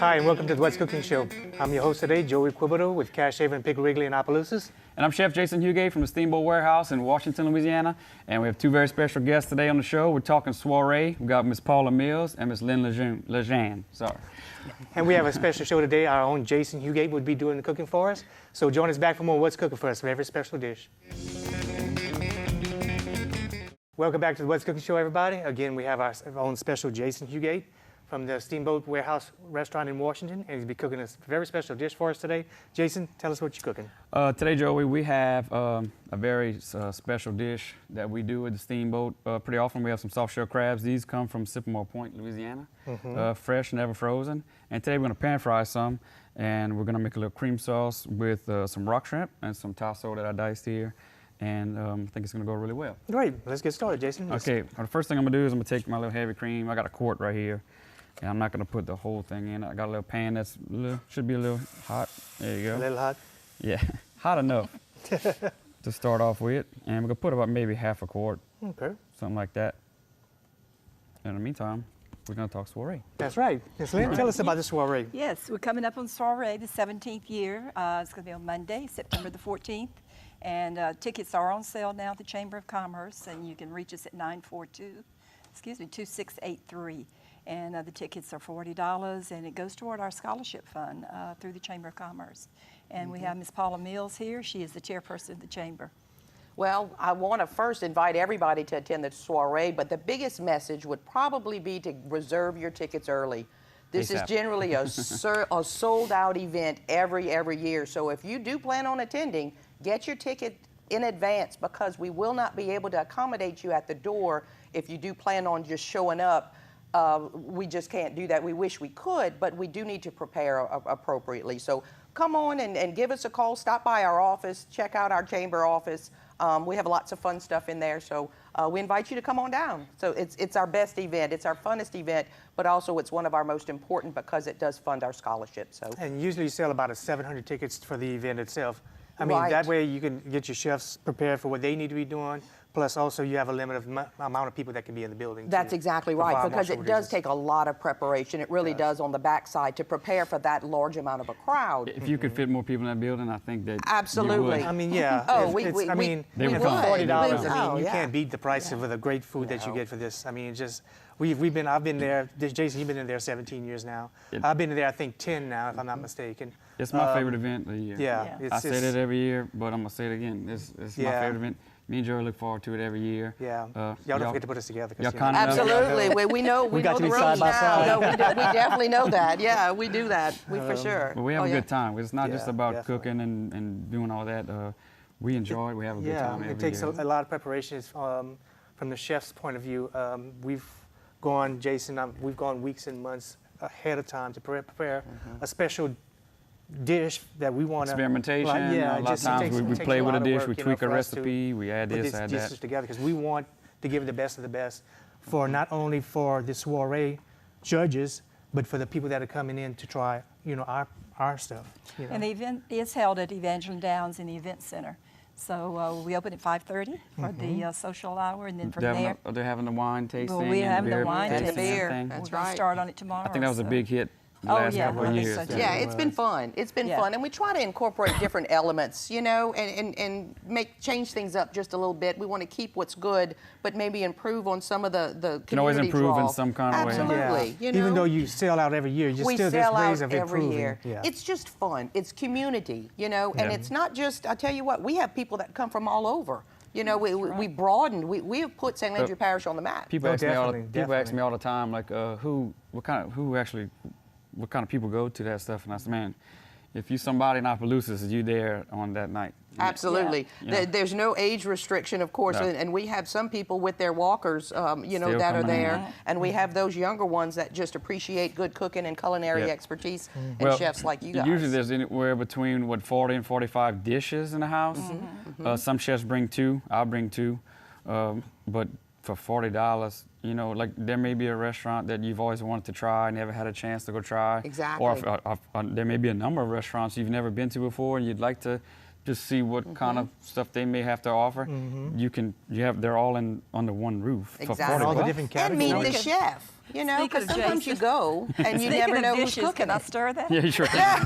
Hi, and welcome to the What's Cooking Show. I'm your host today, Joey Quibido with Cash Haven, Piggly Wiggly, and Opelousas. And I'm Chef Jason Hugate from the Steamboat Warehouse in Washington, Louisiana. And we have two very special guests today on the show. We're talking soiree. We've got Miss Paula Mills and Miss Lynn Lejeune. Sorry. And we have a special show today. Our own Jason Hugate would be doing the cooking for us. So join us back for more What's Cooking for us, a very special dish. Welcome back to the What's Cooking Show, everybody. Again, we have our own special Jason Hugate from the Steamboat Warehouse restaurant in Washington, and he'll be cooking a very special dish for us today. Jason, tell us what you're cooking. Today, Joey, we have a very special dish that we do at the Steamboat. Pretty often we have some soft shell crabs. These come from Sycamore Point, Louisiana, fresh, never frozen. And today we're going to pan fry some, and we're going to make a little cream sauce with some rock shrimp and some tasso that I diced here. And I think it's going to go really well. Great. Let's get started, Jason. Okay, well, the first thing I'm going to do is I'm going to take my little heavy cream. I got a quart right here. And I'm not going to put the whole thing in. I got a little pan that's should be a little hot. There you go. A little hot? Yeah, hot enough to start off with. And we're going to put about maybe half a quart. Okay. Something like that. In the meantime, we're going to talk soiree. That's right. Ms. Lynn, tell us about the soiree. Yes, we're coming up on soiree, the 17th year. It's going to be on Monday, September the 14th. And tickets are on sale now at the Chamber of Commerce, and you can reach us at 2683. And the tickets are $40, and it goes toward our scholarship fund through the Chamber of Commerce. And we have Ms. Paula Mills here. She is the chairperson of the Chamber. Well, I want to first invite everybody to attend the soiree, but the biggest message would probably be to reserve your tickets early. This is generally a sold-out event every year. So if you do plan on attending, get your ticket in advance, because we will not be able to accommodate you at the door if you do plan on just showing up. We just can't do that. We wish we could, but we do need to prepare appropriately. So come on and give us a call. Stop by our office. Check out our chamber office. We have lots of fun stuff in there. So we invite you to come on down. So it's our best event. It's our funnest event, but also it's one of our most important because it does fund our scholarship. So. And usually you sell about 700 tickets for the event itself. I mean, that way you can get your chefs prepared for what they need to be doing. Plus, also, you have a limited amount of people that can be in the building. That's exactly right, because it does take a lot of preparation. It really does on the backside to prepare for that large amount of a crowd. If you could fit more people in that building, I think that absolutely. You would. I mean, yeah. Oh, for $40, I mean, you can't beat the price of the great food that you get for this. I mean, it's just I've been there. Jason, you've been in there 17 years now. I've been in there, I think, 10 now, if I'm not mistaken. It's my favorite event of the year. Yeah. I say that every year, but I'm going to say it again. It's my favorite event. Me and Joey look forward to it every year. Yeah. Y'all don't forget to put us together. Absolutely. We know the rules now. No, we definitely know that. Yeah, we do that. We for sure. But we have a good time. It's not just about cooking and doing all that. We enjoy it. We have a good time every year. It takes a lot of preparations from the chef's point of view. We've gone weeks and months ahead of time to prepare a special dish that we want to experimentation. A lot of times we play with a dish, we tweak a recipe, we add this, add that together, because we want to give it the best of the best for not only for the soiree judges, but for the people that are coming in to try, our stuff. And the event is held at Evangeline Downs in the Event Center. So we open at 5:30 for the social hour, and then from there they're having the wine tasting. Well, we're having the wine tasting. Beer. That's we're going to start on it tomorrow. I think that was a big hit. Last couple of years. Yeah, it's been fun. It's been fun, and we try to incorporate different elements, and change things up just a little bit. We want to keep what's good, but maybe improve on some of the community can always improve draw. in some kind of way. Absolutely. Yeah. Even though you sell out every year, you still there's ways of improving. Every year. Yeah. It's just fun. It's community, and it's not just. I tell you what, we have people that come from all over. We broadened. We have put St. Landry Parish on the map. People ask me all the time, like, what kind of people go to that stuff? And I said, man, if you somebody in Opelousas, you there on that night. Absolutely. Yeah. There's no age restriction, of course, and we have some people with their walkers, that are there, and we have those younger ones that just appreciate good cooking and culinary expertise, and chefs like you guys. Usually there's anywhere between, 40 and 45 dishes in the house. Some chefs bring 2, I'll bring 2, but for $40, like there may be a restaurant that you've always wanted to try, never had a chance to go try. Exactly. Or there may be a number of restaurants you've never been to before, and you'd like to just see what kind of stuff they may have to offer. They're all under one roof. Exactly. All the different categories. And meet the chef. You know, Speaking because of sometimes you Jason. go and you Speaking never of know who's dishes, cooking can I it. stir that? Yeah, you sure can.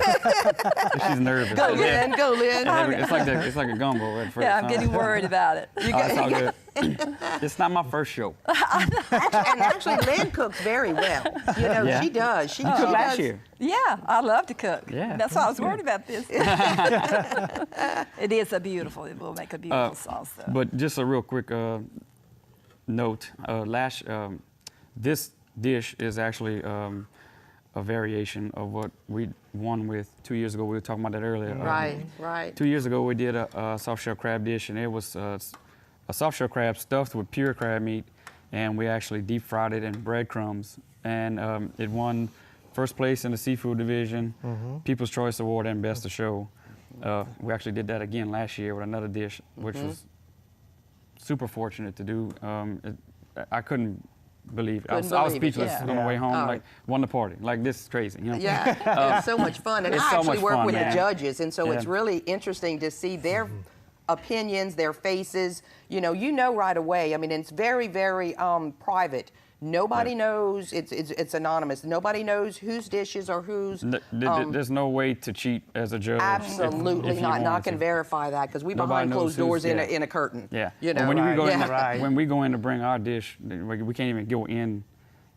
She's nervous. Go, Lynn, go, Lynn. It's like a gumbo at first. Yeah, I'm huh? getting worried about it. Oh, it's all good. It's not my first show. Actually, Lynn cooks very well. You know, Yeah. she does. She Cooked last does. year. Yeah, I love to cook. Yeah. That's why I was worried about this. It is it will make a beautiful sauce though. But just a real quick note. This dish is actually a variation of what we won with 2 years ago. We were talking about that earlier. Right, right. 2 years ago, we did a soft shell crab dish, and it was a soft shell crab stuffed with pure crab meat, and we actually deep fried it in breadcrumbs. And it won first place in the seafood division, People's Choice Award, and Best of Show. We actually did that again last year with another dish, which was super fortunate to do. I couldn't believe it. I was Couldn't believe it, speechless yeah. on the way home, Oh. like, won the party. Like, this is crazy, you know? Yeah, it's so much fun. And It's I so actually much work fun, with man. the judges, and so Yeah. it's really interesting to see their opinions, their faces. You know right away. I mean, it's very, very private. Nobody Right. knows. It's anonymous. Nobody knows whose dishes are whose. There's no way to cheat as a judge. Absolutely if you not. And I wanted can to. verify that because we Nobody behind knows closed doors who's- in yeah. a curtain. Yeah. You know. But when we go in, Right. when we go in to bring our dish, we can't even go in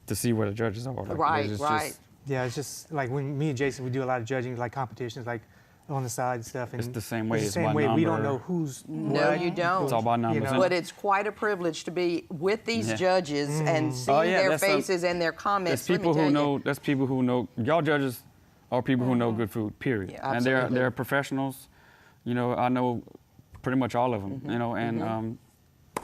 to see where the judges are. Like, Right, it's right. Just, Yeah, it's just like when me and Jason, we do a lot of judging, like competitions, like on the side and stuff. And It's the same way, It's it's the same by way. We don't number. know who's. No, what. you don't. it's all about numbers. know. And- But it's quite a privilege to be with these Yeah. judges and seeing Oh, yeah, their that's faces and their comments. There's people Let me who tell you. know. That's people who know. Y'all judges are people who know good food. Period. Yeah, and they're absolutely. professionals. You know, I know pretty much all of them. Mm-hmm. You know, and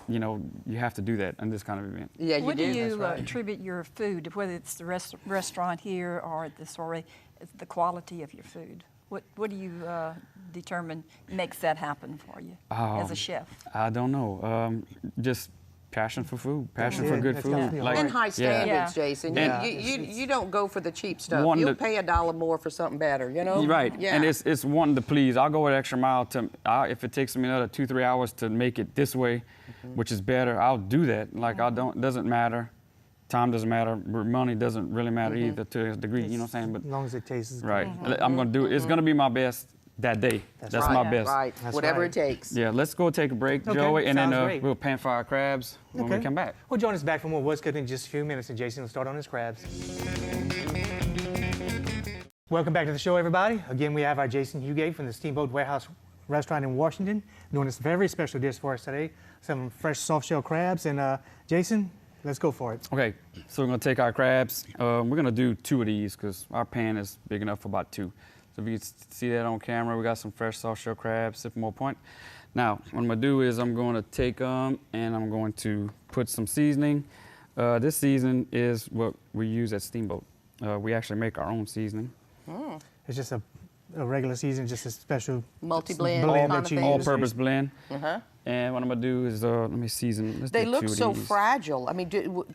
you know, you have to do that in this kind of event. Yeah, you What do do. you right. attribute your food, whether it's the restaurant here or at the soiree, the quality of your food? What do you determine makes that happen for you as a chef? I don't know. Just passion for food, passion Yeah, for good that's food. definitely Like, And high standards, Yeah. Jason. Yeah. You don't go for the cheap stuff. One You'll that- pay $1 more for something better, you know? You're right. Yeah. And it's wanting to please. I'll go an extra mile if it takes me another 2-3 hours to make it this way, which is better. I'll do that. Like doesn't matter. Time doesn't matter. Money doesn't really matter either to a degree. You know what I'm saying? But As long as it tastes good. right, I'm gonna do it. It's gonna be my best that day. That's right, my best. Right. That's Whatever right. it takes. Yeah. Let's go take a break, Okay, Joey, and then sounds great. we'll pan fry our crabs when we Okay. come back. Well, join us back for more What's Cooking in just a few minutes, and Jason will start on his crabs. Welcome back to the show, everybody. Again, we have our Jason Hugate from the Steamboat Warehouse Restaurant in Washington doing this very special dish for us today. Some fresh soft shell crabs. And Jason, let's go for it. Okay, so we're gonna take our crabs. We're gonna do 2 of these because our pan is big enough for about 2. So if you can see that on camera, we got some fresh soft shell crabs, Sycamore Point. Now, what I'm gonna do is I'm gonna take them and I'm going to put some seasoning. This seasoning is what we use at Steamboat. We actually make our own seasoning. It's just a regular season, just a special Multi-blend blend kind that of you thing. use. All-purpose blend. Uh-huh. And what I'm gonna do is, let me season. Let's They do look 2 of so these. fragile. I mean,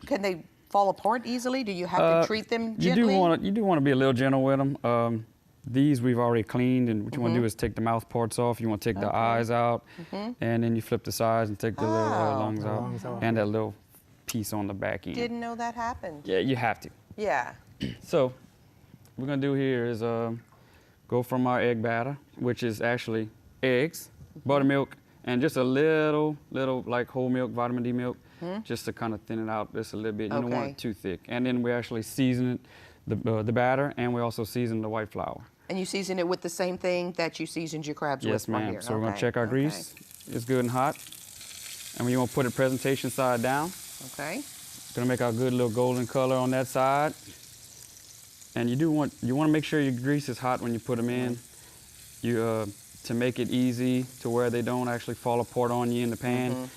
can they fall apart easily? Do you have to treat them You gently? do want to be a little gentle with them. These we've already cleaned, and what you want to do is take the mouth parts off. You want to take the eyes out, and then you flip the sides and take the little lungs out, lungs off. and that little piece on the back end. Didn't know that happened. Yeah, you have to. Yeah. So, what we're gonna do here is go from our egg batter, which is actually eggs, buttermilk, and just a little like whole milk, vitamin D milk, just to kind of thin it out just a little bit. You don't want Okay. it too thick. And then we actually season it, the batter, and we also season the white flour. And you season it with the same thing that you seasoned your crabs Yes, with right ma'am. here. So we're gonna Okay, check our okay, grease. It's good and hot. And we want to put it presentation side down. Okay. It's gonna make our good little golden color on that side. And you want to make sure your grease is hot when you put them in. You to make it easy to where they don't actually fall apart on you in the pan.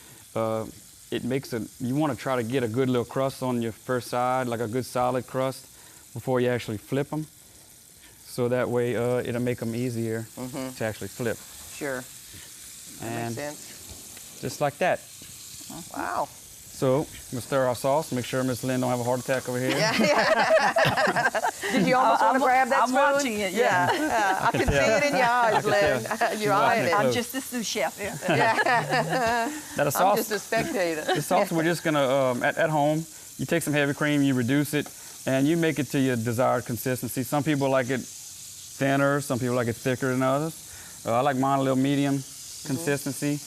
It makes you want to try to get a good little crust on your first side, like a good solid crust, before you actually flip them. So that way it'll make them easier to actually flip. Sure. That And makes sense. just like that. Wow. So we'll stir our sauce. Make sure Miss Lynn don't have a heart attack over here. Did you almost want to grab that I'm spoon? watching it, yeah. I can see it in your eyes, can Lynn. tell. You're Watching eyeing it it. close. I'm just a sous chef. Now the I'm sauce, just a spectator. the sauce we're just gonna at home you take some heavy cream, you reduce it, and you make it to your desired consistency. Some people like it thinner, some people like it thicker than others. I like mine a little medium consistency.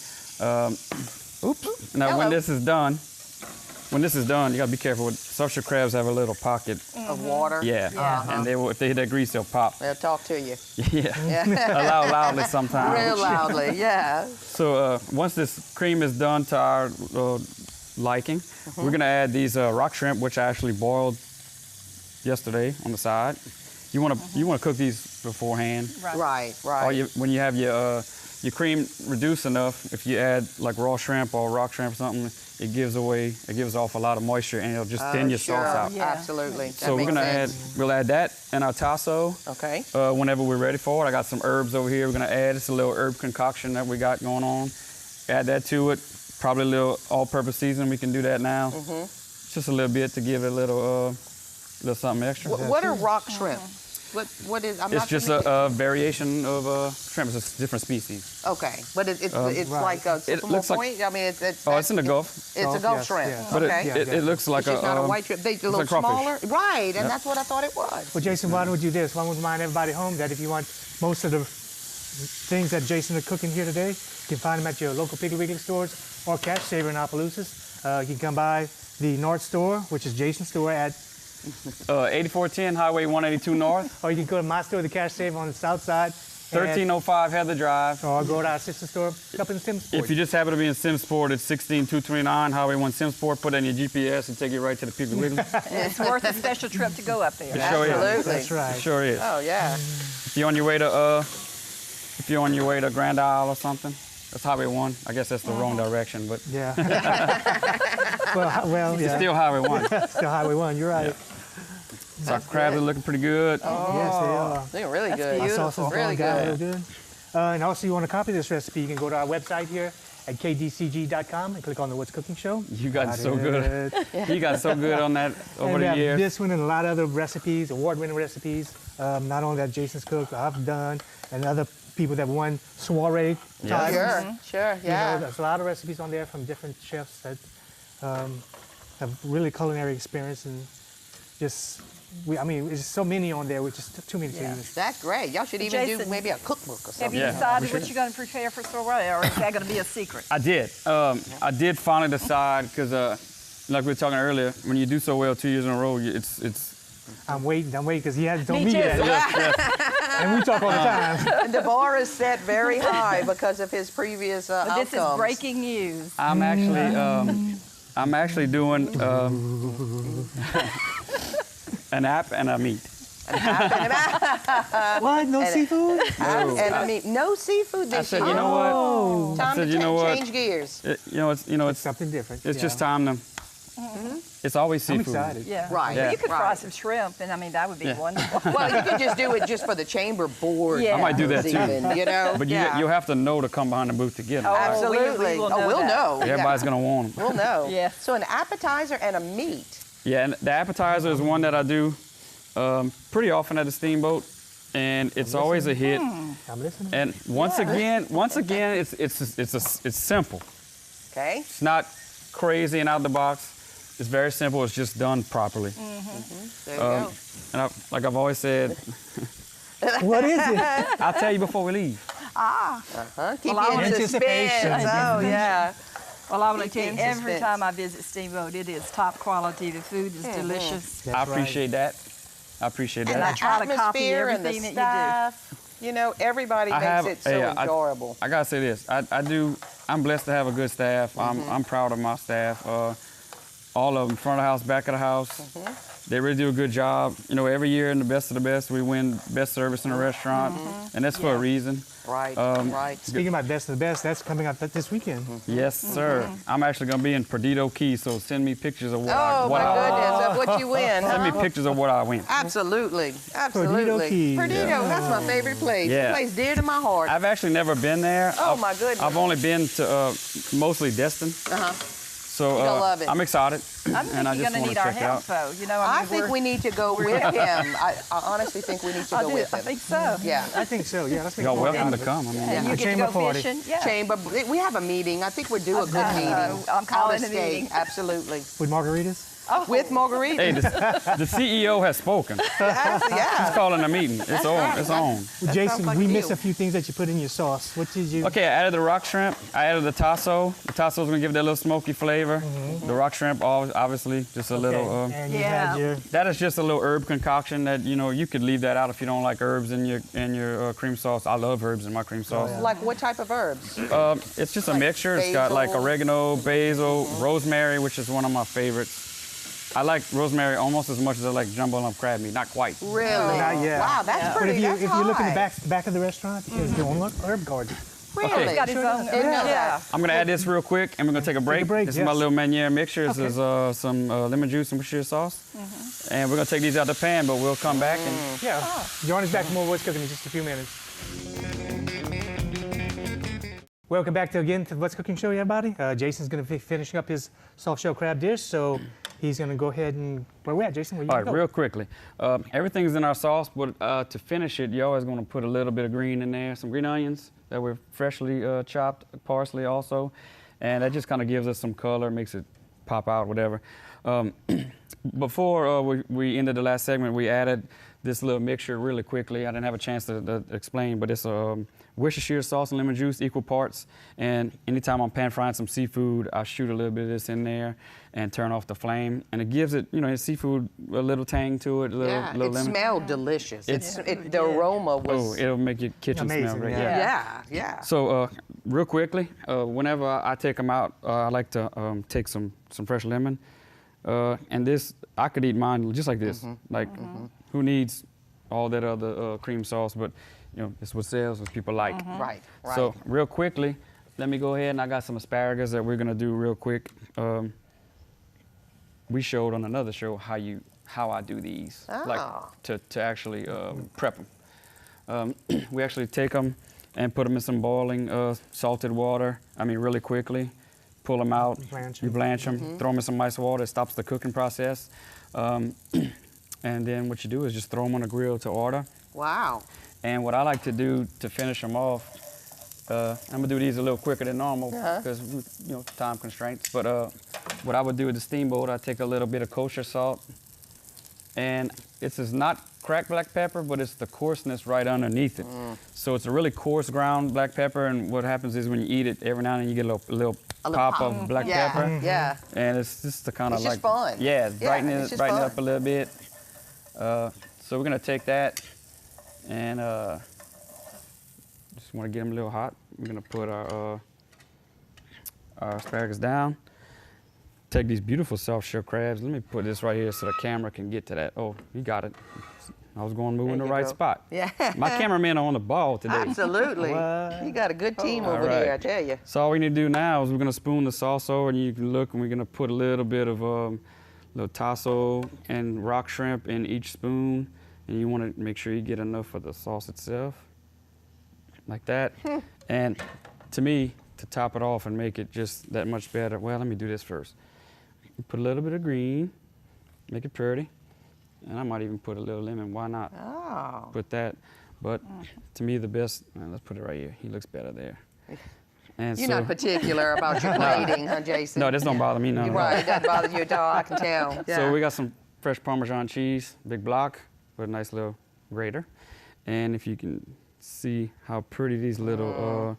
Oops. Now when this is done, you gotta be careful. Soft-shell crabs have a little pocket of water. Yeah. And they will, if they hit that grease, they'll pop. They'll talk to you. Yeah. Loudly sometimes. Real loudly, yeah. So once this cream is done to our liking, we're gonna add these rock shrimp, which I actually boiled yesterday on the side. You wanna cook these beforehand. Right. Or when you have your cream reduced enough, if you add like raw shrimp or rock shrimp or something, it gives off a lot of moisture and it'll just thin your sauce out. Yeah. Absolutely. So we'll add that in our tasso. Okay. Whenever we're ready for it. I got some herbs over here we're gonna add. It's a little herb concoction that we got going on. Add that to it. Probably a little all-purpose seasoning. We can do that now. Just a little bit to give it a little something extra. What are rock shrimp? What is? It's just a variation of shrimp. It's a different species. Okay, but it's like a Sycamore Point. I mean, it's in the Gulf. It's a Gulf shrimp. Yeah. But Okay. it looks like It's just not a white shrimp. They're a little like crawfish. smaller, right? And that's what I thought it was. Well, Jason, why don't we do this? Why don't we remind everybody home that if you want most of the things that Jason is cooking here today, you can find them at your local Piggly Wiggly stores or Cash Saver in Opelousas. You can come by the North Store, which is Jason's store at 8410 Highway 182 North. or you can go to my store, the Cash Saver on the south side. 1305 Heather Drive. Or go to our sister store up in Simsport. If you just happen to be in Simsport, it's 16229 Highway 1 Simsport. Put in your GPS and take you right to the Piggly Wiggly. It's worth a special trip to go up there. It sure is. Absolutely. That's right. It sure is. Oh yeah. If you're on your way to Grand Isle or something, that's Highway 1. I guess that's the wrong direction, but Yeah. well, yeah. it's still Highway 1. Still Highway 1, you're right. So our crabs are looking pretty good. Yes, they are. They're really That's good. Our beautiful. sauce is Really going good. real good. And also, you want to copy this recipe, you can go to our website here at kdcg.com and click on the What's Cooking show. You got so good. You got so good on that over And we the have years. this one and a lot of other recipes, award-winning recipes. Not only that Jason's cooked, I've done, and other people that won Soiree titles. Sure, You know, yeah. there's a lot of recipes on there from different chefs that have really culinary experience and just, there's so many on there, which is too many to even. That's great. Y'all should even do Jason, maybe a cookbook or Have something. you Yeah. decided what you're going to prepare for Soiree, or is that going to be a secret? I did. I did finally decide because, like we were talking earlier, when you do so well 2 years in a row, it's. I'm waiting, because he hasn't told Me me too. yet. And we talk all the time. And the bar is set very high because of his previous But outcomes. this is breaking news. I'm actually doing an app and a meat. What? No seafood? And I mean, no seafood this I said, year. you know what? Time I said, to you know what? change gears. It's Something different. It's yeah. just time to. It's always I'm seafood. excited. Yeah. Right. Well, you could fry Right. some shrimp, and that would be Yeah. wonderful. Well, you could just do it just for the chamber board. Yeah. I might do that too. Even, you know? But you'll have to know to come behind the booth to get them. Oh, Absolutely. we will know we'll that. know. Everybody's gonna want them. We'll know. Yeah. So an appetizer and a meat. Yeah, and the appetizer is one that I do pretty often at the Steamboat, and it's always a hit. I'm listening. And once again, it's simple. Okay. It's not crazy and out of the box. It's very simple. It's just done properly. There you go. And like I've always said, What is it? I'll tell you before we leave. Keep Well, I you in want anticipation. suspense. Oh, yeah. Well, I want to tell you, Keep every suspense. time I visit Steamboat, it is top quality. The food is delicious. I That's right. appreciate that. I appreciate And that. I try to copy atmosphere and the everything that you do. staff. You know, everybody makes it so enjoyable. I gotta say this. I'm blessed to have a good staff. I'm proud of my staff. All of them, front of the house, back of the house. They really do a good job. You know, every year in the best of the best, we win best service in a restaurant, and that's for a reason. Right, right. Speaking about best of the best, that's coming up this weekend. Yes, sir. I'm actually gonna be in Perdido Key, so send me pictures of what Oh, my goodness, of what you win. Send me huh? pictures of what I win. Absolutely, absolutely. Keys. Perdido, that's my favorite place. Yeah. That place dear to my heart. I've actually never been there. Oh, my goodness. I've only been to mostly Destin. So You're gonna love it. I'm excited, I think and I you're just going to want to need our check it out. help, though. You know, I mean, think we're- we need to go with him. I honestly think we need to I go do. with I him. think so. Yeah. I think so, yeah. Let's make Y'all it more welcome to out of it. come. I mean, And you A get to chamber go party. fishing. Yeah. Chamber, we have a meeting. I think we're due a good meeting. I'm calling Out of a state. meeting. Absolutely. With margaritas? with margaritas. Hey, the CEO has spoken. Yeah. He's calling a meeting. It's on. It's on. Well, Jason, like we you. missed a few things that you put in your sauce. What did you? Okay, I added the rock shrimp. I added the tasso. The tasso's gonna give it that little smoky flavor. The rock shrimp, obviously, just a little. And you Yeah. had your. That is just a little herb concoction that you could leave that out if you don't like herbs in your cream sauce. I love herbs in my cream sauce. yeah. Like what type of herbs? It's just a Like mixture. It's got like basil? oregano, basil, rosemary, which is one of my favorites. I like rosemary almost as much as I like jumbo lump crab meat. Not quite. Really? Not yet. Wow, that's Yeah. But pretty. if you look in the high. back of the restaurant, there's the own herb garden. Really? He's got his own. Didn't know that. I'm gonna add this real quick, and we're gonna take a break. break, This yes. is my little Meunier mixture. This is some lemon juice and Worcestershire sauce, and we're gonna take these out of the pan. But we'll come back and Yeah. Join us back for more What's Cooking in just a few minutes. Welcome back to the What's Cooking show, everybody. Jason's going to be finishing up his soft shell crab dish, so he's going to go ahead and where we at, Jason? Where you all right, go? real quickly. Everything's in our sauce, but to finish it, you're always gonna put a little bit of green in there, some green onions that were freshly chopped, parsley also, and that just kind of gives us some color, makes it pop out, whatever. Before we ended the last segment, we added this little mixture really quickly. I didn't have a chance to explain, but it's Worcestershire sauce and lemon juice, equal parts. And anytime I'm pan frying some seafood, I shoot a little bit of this in there and turn off the flame. And it gives it, seafood, a little tang to it, a little, Yeah, little it lemon. smelled delicious. Yeah. The aroma was. Oh, it'll make your kitchen Amazing, smell great. yeah. Yeah. So real quickly, whenever I take them out, I like to take some fresh lemon. And this, I could eat mine just like this. Like, who needs all that other cream sauce? But, it's what sells, what people like. Right. So real quickly, let me go ahead, and I got some asparagus that we're gonna do real quick. We showed on another show how I do these, like Oh. to actually prep them. We actually take them and put them in some boiling salted water. Really quickly. Pull them out. Blanch You 'em. blanch them. Throw them in some ice water. It stops the cooking process. And then what you do is just throw them on the grill to order. Wow. And what I like to do to finish them off, I'm gonna do these a little quicker than normal Uh-huh. because time constraints. But what I would do with the steamboat, I take a little bit of kosher salt, and this is not cracked black pepper, but it's the coarseness right underneath it. So it's a really coarse ground black pepper, and what happens is when you eat it, every now and then you get a little pop of black Yeah. pepper, Yeah. and it's just to kind of It's like just fun. yeah, Yeah, brighten it's it, just brighten it fun. up a little bit. So we're gonna take that and just want to get them a little hot. We're gonna put our asparagus down. Take these beautiful soft shell crabs. Let me put this right here so the camera can get to that. Oh, you got it. I was going to move in the you right go. spot. Yeah. My cameramen are on the ball today. Absolutely. What? You got a good team All over there, I right. tell you. So all we need to do now is we're gonna spoon the sauce over, and you can look, and we're gonna put a little bit of little tasso and rock shrimp in each spoon, and you want to make sure you get enough of the sauce itself, like that. And to me, to top it off and make it just that much better, well, let me do this first. Put a little bit of green, make it pretty, and I might even put a little lemon. Why not? Oh. Put that. But to me, the best, let's put it right here. He looks better there. And You're so, not particular about your plating, huh, Jason? no, this don't bother me none. You're right. It doesn't bother you at all. I can tell. Yeah. So we got some fresh Parmesan cheese, big block, with a nice little grater. And if you can see how pretty these little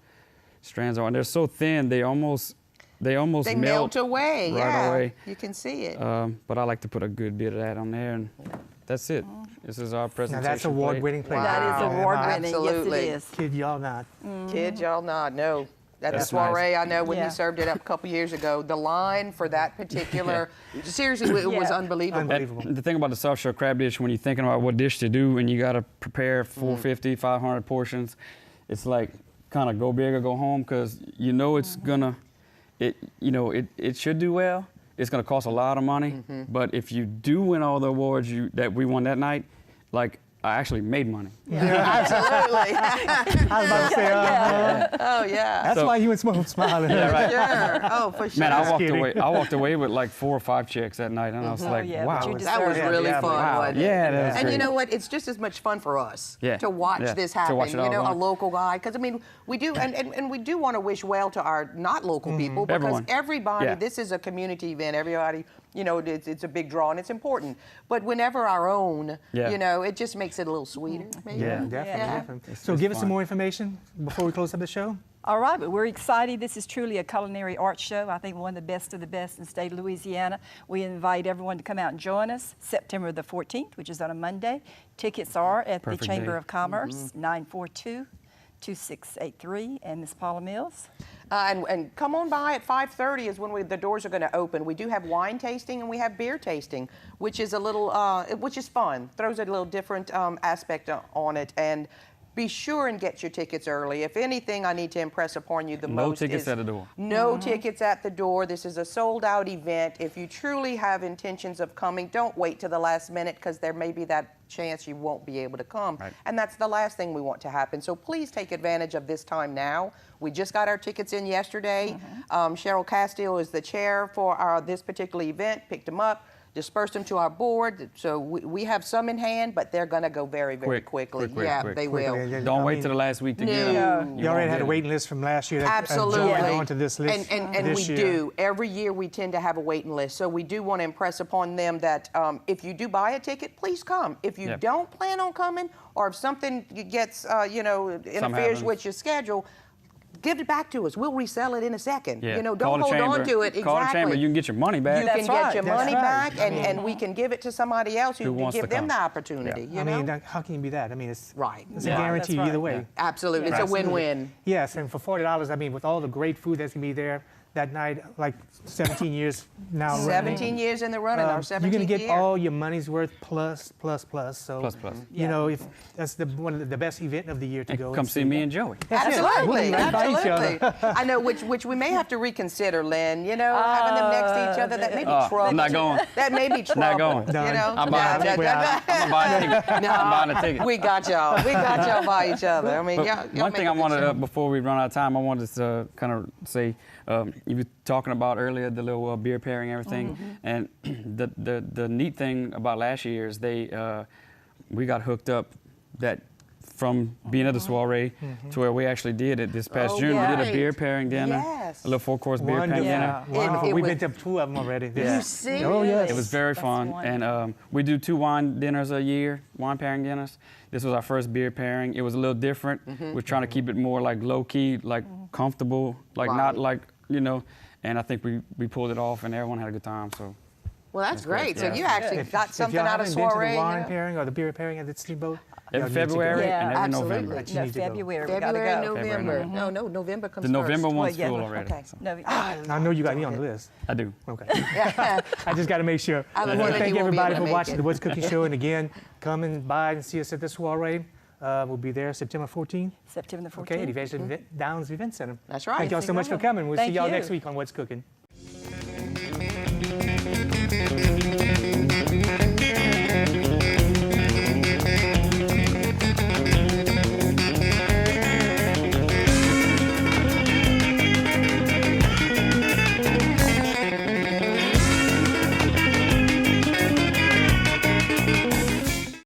strands are, and they're so thin, they almost They melt away. right Yeah. away. You can see it. But I like to put a good bit of that on there, and that's it. This is our Now presentation. that's award-winning plate. That is Wow. award-winning. Absolutely. Yes, it is. Kid y'all not. Kids, y'all not know. At the That's soiree, I know when Yeah. he served it up a couple years ago, the line for that particular, seriously, it was Yeah. unbelievable. Unbelievable. And the thing about the soft shell crab dish, when you're thinking about what dish to do, and you got to prepare 450, 500 portions, it's like kind of go big or go home, because it's gonna, it should do well. It's gonna cost a lot of money, but if you do win all the awards that we won that night, like I actually made money. Absolutely. I was about to say, Oh, yeah. that's So- why you and smiling. Yeah, right. Sure. Oh, for sure. Man, I walked kidding. away. I walked away with like 4 or 5 checks that night, and I was like, yeah, wow. but you That was deserve it. really Yeah, fun, wow. wasn't it? Yeah, that was And great. you know what? It's just as much fun for us Yeah. to watch Yeah. this To happen. watch it all a going. local guy, because we do, and we do want to wish well to our not local people, because Everyone. everybody. Yeah. This is a community event. Everybody you know, it's a big draw and it's important. But whenever our own, Yeah. you know, it just makes it a little sweeter. Maybe. Yeah. Definitely. It's So give us fun. some more information before we close up the show. All right, but we're excited. This is truly a culinary art show. I think one of the best in the state of Louisiana. We invite everyone to come out and join us September the 14th, which is on a Monday. Tickets are at Perfect the Chamber day. of Commerce, 942-2683, and Miss Paula Mills. And come on by at 5:30 is when the doors are going to open. We do have wine tasting and we have beer tasting, which is a little, which is fun. Throws a little different aspect on it. And be sure and get your tickets early. If anything, I need to impress upon you the No most tickets is at the door. no tickets at the door. This is a sold-out event. If you truly have intentions of coming, don't wait to the last minute because there may be that chance you won't be able to come. Right. And that's the last thing we want to happen. So please take advantage of this time now. We just got our tickets in yesterday. Cheryl Castile is the chair for this particular event, picked them up, dispersed them to our board. So we have some in hand, but they're going to go very, very quickly. Quick, yeah, quick. they will. Don't wait till the last week to get them. You already had a waiting list from last year. That Absolutely. joined onto this list And this we year. do. Every year we tend to have a waiting list. So we do want to impress upon them that if you do buy a ticket, please come. If you Yep. don't plan on coming, or if something gets, interferes happens. with your schedule, give it back to us. We'll resell it in a second. Yeah. You know, Call don't the hold chamber. on to it. Call the chamber. Exactly. You can get your money back. You can That's get right. your That's money right. back, and we can give it to somebody else Who who wants can to give them come. the opportunity. You I know? mean, how can you be that? I mean, it's Right. a Yeah, guarantee that's either right. way. Absolutely. It's a Absolutely. win-win. Yes, and for $40, I mean, with all the great food that's gonna be there that night, like 17 years now running. 17 years in the running, our 17th you're gonna get year. all your money's worth plus. So Plus, plus. you know, if that's one of the best event of the year to go. Come see me and Joey. That's it. Absolutely, We'll be right by each absolutely. other. I know, which we may have to reconsider, Lynn. You know, having them next to each other, that may be trouble. I'm not going. That may be trouble. Not going. You Done. know, I'm buying a ticket. I'm buying a ticket. I'm buying a ticket. we got y'all. We got y'all by each other. I mean, But y'all one make thing a I good wanted, show. before we run out of time, I wanted to kind of say, you were talking about earlier the little beer pairing and everything, and the neat thing about last year is we got hooked up that from being at the soiree to where we actually did it this past Oh, June. We did right. a beer pairing dinner, Yes. a little 4-course beer pairing Wonderful. dinner. Wonderful. It We've was- been to 2 of them already. Yeah. You see? Oh, yes. It was very That's fun, wonderful. and we do 2 wine dinners a year, wine pairing dinners. This was our first beer pairing. It was a little different. We're trying to keep it more like low key, like comfortable, like not Right. like, you know. And I think we pulled it off, and everyone had a good time. So Well, that's great. So Yeah. you actually got something if y'all out of haven't been to soiree. the wine you know? pairing or the beer pairing at the Steamboat, y'all every need to go. February Yeah, and every absolutely. November. But you No, need to go. February, we February, gotta go. November. February. No, November comes The November first. one's Well, full yeah, already. okay. so No, I know you got me on the list. I do. Okay. Yeah. I just got to make sure. I have a I want to feeling thank he won't be able everybody to for make watching it. the What's Cooking Show. And again, come and by and see us at the soiree. We'll be there September 14th. September the 14th. Okay, at Evangeline Downs Event Center. That's right. Thank y'all so much for coming. We'll Thank see y'all you. next week on What's Cooking.